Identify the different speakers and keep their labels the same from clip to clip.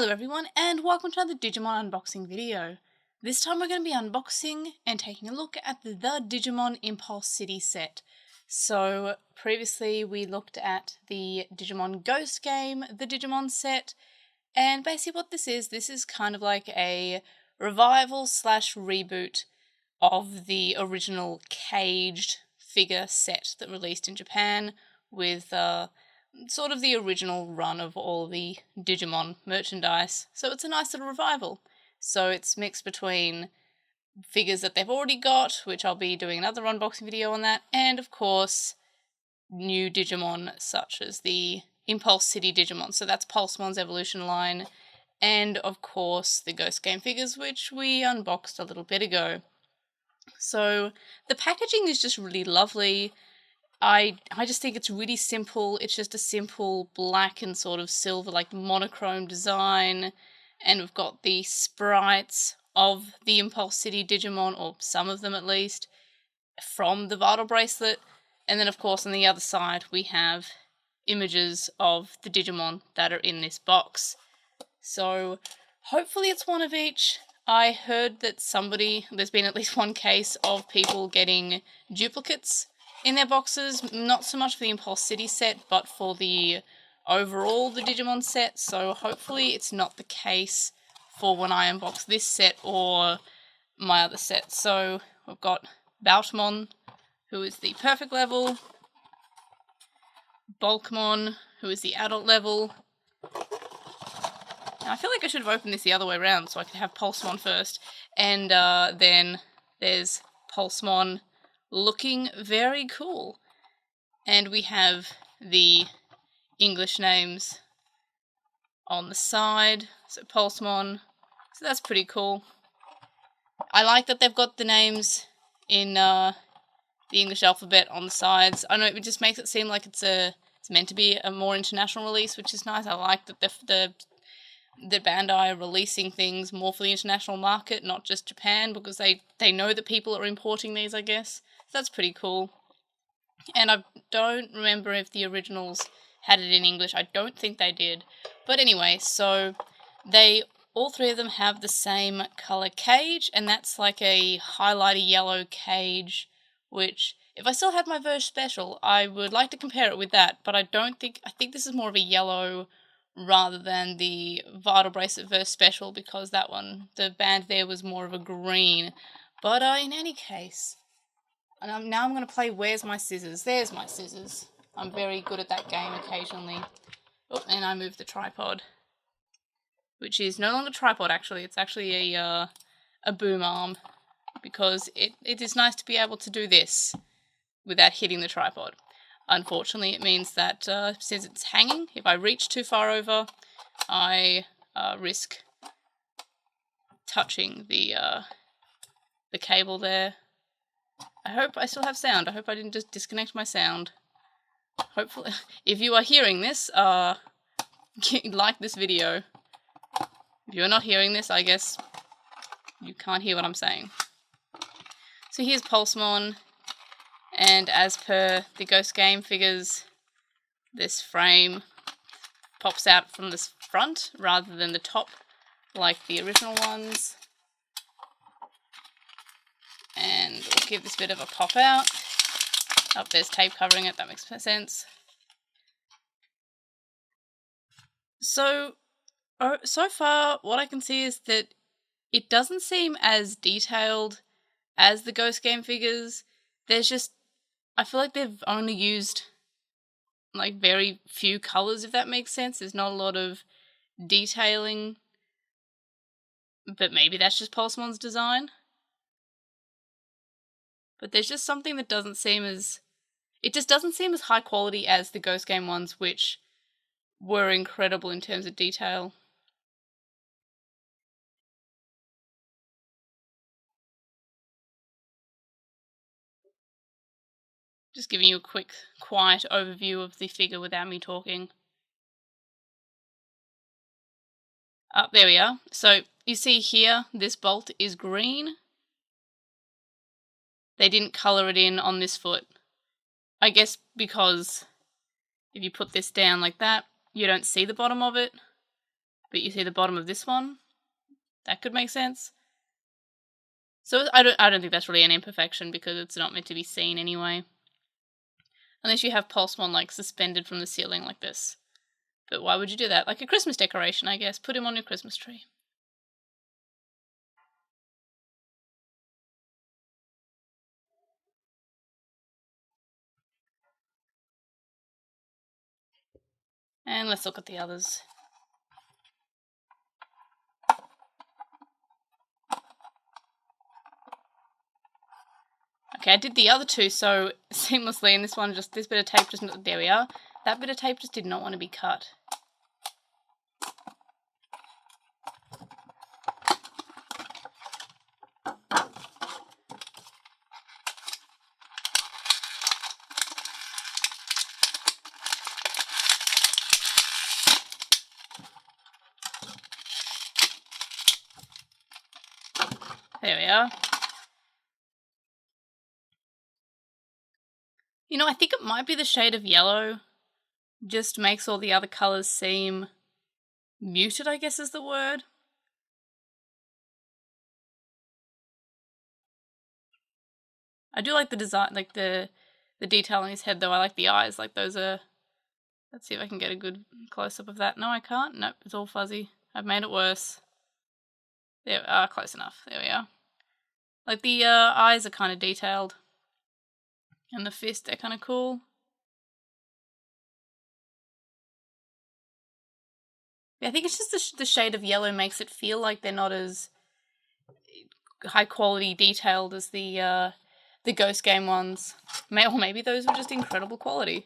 Speaker 1: Hello everyone and welcome to another Digimon unboxing video. This time we're going to be unboxing and taking a look at the Digimon Impulse City set. So previously we looked at the Digimon Ghost game, the Digimon set, and basically what this is kind of like a revival slash reboot of the original caged figure set that released in Japan with sort of the original run of all the Digimon merchandise. So it's a nice little revival. So it's mixed between figures that they've already got, which I'll be doing another unboxing video on that, and of course new Digimon such as the Impulse City Digimon. So that's Pulsemon's evolution line, and of course the Ghost Game figures, which we unboxed a little bit ago. So the packaging is just really lovely. I just think it's really simple. It's just a simple black and sort of silver, like monochrome design. And we've got the sprites of the Impulse City Digimon, or some of them at least, from the Vital Bracelet. And then of course on the other side we have images of the Digimon that are in this box. So hopefully it's one of each. I heard that there's been at least one case of people getting duplicates in their boxes, not so much for the Impulse City set, but for the overall the Digimon set, so hopefully it's not the case for when I unbox this set or my other set. So we've got Bautmon, who is the perfect level, Balkan, who is the adult level. Now, I feel like I should have opened this the other way around so I could have Pulsemon first, and then there's Pulsemon, looking very cool. And we have the English names on the side, so Pulsemon, so that's pretty cool. I like that they've got the names in the English alphabet on the sides. I know it just makes it seem like it's meant to be a more international release, which is nice. I like that the Bandai are releasing things more for the international market, not just Japan, because they know that people are importing these, I guess. That's pretty cool. And I don't remember if the originals had it in English. I don't think they did. But anyway, so all three of them have the same color cage, and that's like a highlighty yellow cage, which if I still had my Verse Special, I would like to compare it with that, but I think this is more of a yellow rather than the Vital Bracelet Verse Special, because that one, the band there was more of a green. But in any case, and now I'm going to play Where's My Scissors? There's my scissors. I'm very good at that game occasionally. Oh, and I moved the tripod, which is no longer a tripod actually. It's actually a boom arm, because it is nice to be able to do this without hitting the tripod. Unfortunately, it means that since it's hanging, if I reach too far over, I risk touching the cable there. I hope I still have sound. I hope I didn't just disconnect my sound. Hopefully, if you are hearing this, like this video. If you're not hearing this, I guess you can't hear what I'm saying. So here's Pulsemon, and as per the Ghost Game figures, this frame pops out from the front rather than the top like the original ones. And we'll give this a bit of a pop out. Oh, there's tape covering it, that makes sense. So far, what I can see is that it doesn't seem as detailed as the Ghost Game figures. I feel like they've only used like very few colours, if that makes sense. There's not a lot of detailing, but maybe that's just Pulsemon's design. But there's just something that doesn't seem as high quality as the Ghost Game ones, which were incredible in terms of detail. Just giving you a quick, quiet overview of the figure without me talking. There we are. So you see here, this bolt is green. They didn't colour it in on this foot. I guess because if you put this down like that, you don't see the bottom of it. but you see the bottom of this one. That could make sense. So I don't think that's really an imperfection because it's not meant to be seen anyway. Unless you have Pulsemon like suspended from the ceiling like this. But why would you do that? Like a Christmas decoration, I guess. Put him on your Christmas tree. And let's look at the others. Okay, I did the other two so seamlessly, and this one just, this bit of tape just, there we are. That bit of tape just did not want to be cut. There we are. You know, I think it might be the shade of yellow. Just makes all the other colours seem muted, I guess is the word. I do like the design, like the detail on his head though. I like the eyes, like those are... Let's see if I can get a good close-up of that. No, I can't. Nope, it's all fuzzy. I've made it worse. There, close enough. There we are. Like the eyes are kind of detailed. And the fist, they're kind of cool. Yeah, I think it's just the shade of yellow makes it feel like they're not as high quality detailed as the Ghost Game ones. Or maybe those were just incredible quality.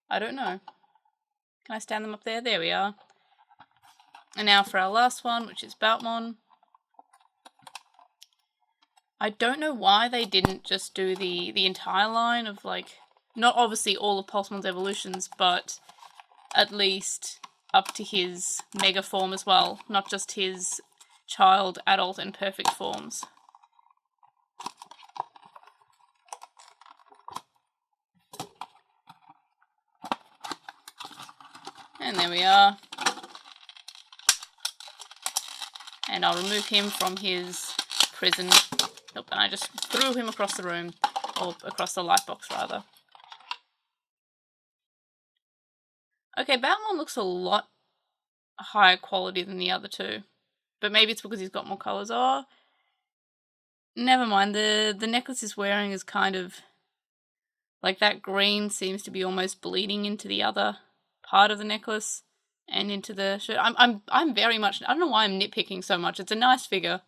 Speaker 1: I don't know. Can I stand them up there? There we are. And now for our last one, which is Bautmon. I don't know why they didn't just do the entire line of, like, not obviously all of Pulsemon's evolutions, but at least up to his mega form as well, not just his child, adult, and perfect forms. And there we are. And I'll remove him from his prison. Nope, and I just threw him across the room, or across the light box rather. Okay, Bautmon looks a lot higher quality than the other two, but maybe it's because he's got more colours. Oh, never mind. The necklace he's wearing is kind of like that green seems to be almost bleeding into the other part of the necklace and into the shirt. I'm very much, I don't know why I'm nitpicking so much. It's a nice figure.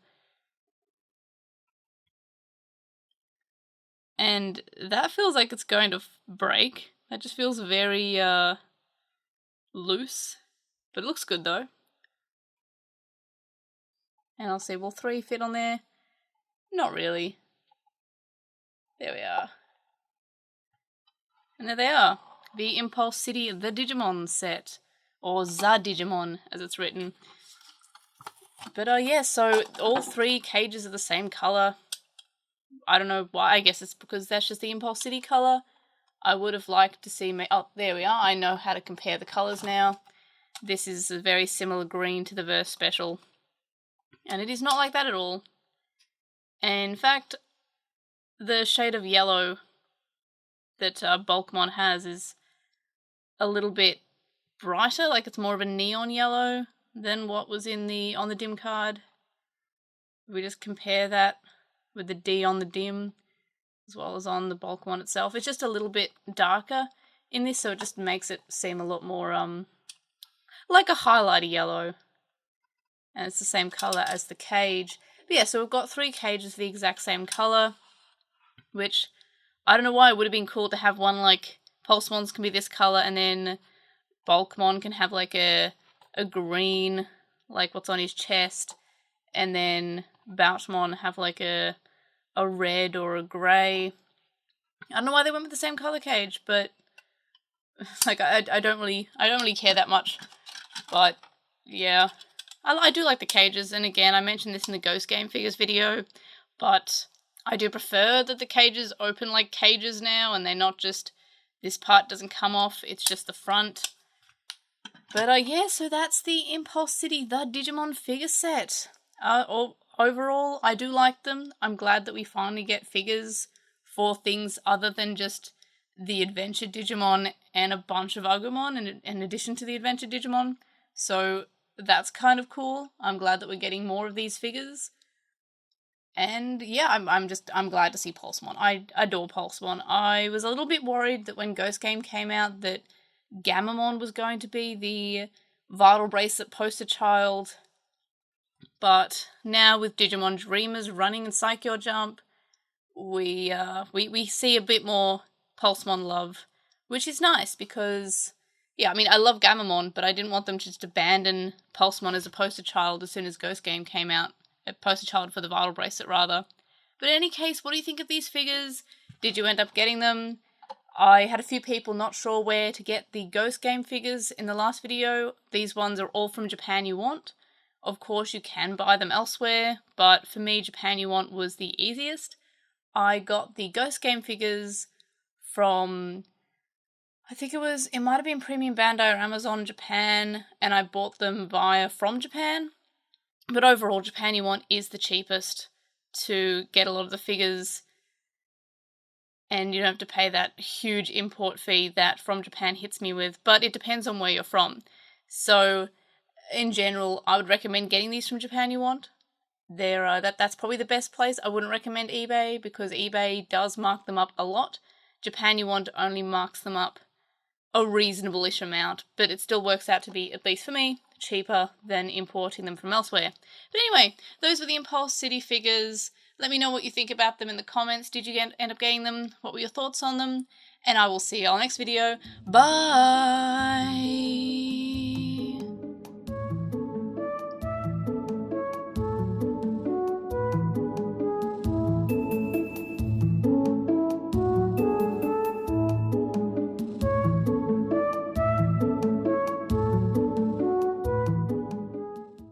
Speaker 1: And that feels like it's going to break. That just feels very loose. But it looks good though. And I'll say, will 3 fit on there? Not really. There we are. And there they are. The Impulse City, the Digimon set. Or the Digimon, as it's written. But yeah, so all 3 cages are the same colour. I don't know why. I guess it's because that's just the Impulse City colour. I would have liked to see... Oh, there we are. I know how to compare the colours now. This is a very similar green to the Verse Special. And it is not like that at all. And in fact, the shade of yellow that Bulkmon has is a little bit brighter. Like it's more of a neon yellow than what was in on the dim card. We just compare that with the D on the dim as well as on the Bulkmon itself. It's just a little bit darker in this, so it just makes it seem a lot more like a highlighter yellow. And it's the same colour as the cage. But yeah, so we've got 3 cages the exact same colour, which I don't know why it would have been cool to have one like Pulsemon's can be this colour and then Bulkmon can have like a green, like what's on his chest, and then Bautmon have like a red or a grey. I don't know why they went with the same colour cage, but like I don't really care that much. But yeah, I do like the cages, and again, I mentioned this in the Ghost Game Figures video, but I do prefer that the cages open like cages now, and they're not just, this part doesn't come off, it's just the front. But yeah, so that's the Impulse City, the Digimon figure set. Overall, I do like them. I'm glad that we finally get figures for things other than just the Adventure Digimon and a bunch of Agumon in addition to the Adventure Digimon. So that's kind of cool. I'm glad that we're getting more of these figures. And yeah, I'm glad to see Pulsemon. I adore Pulsemon. I was a little bit worried that when Ghost Game came out that Gamamon was going to be the Vital Bracelet poster child. But now with Digimon Dreamers running in Psycho Jump, we see a bit more Pulsemon love, which is nice because, yeah, I mean, I love Gamamon, but I didn't want them to just abandon Pulsemon as a poster child as soon as Ghost Game came out. A poster child for the Vital Bracelet, rather. But in any case, what do you think of these figures? Did you end up getting them? I had a few people not sure where to get the Ghost Game figures in the last video. These ones are all from Japan You Want. Of course, you can buy them elsewhere, but for me, Japan You Want was the easiest. I got the Ghost Game figures from, I think it might have been Premium Bandai or Amazon Japan, and I bought them via From Japan. But overall, Japan You Want is the cheapest to get a lot of the figures, and you don't have to pay that huge import fee that From Japan hits me with, but it depends on where you're from. So, in general, I would recommend getting these from Japan You Want. That's probably the best place. I wouldn't recommend eBay because eBay does mark them up a lot. Japan You Want only marks them up a reasonable-ish amount, but it still works out to be, at least for me, cheaper than importing them from elsewhere. But anyway, those were the Impulse City figures. Let me know what you think about them in the comments. Did you end up getting them? What were your thoughts on them? And I will see you all next video. Bye!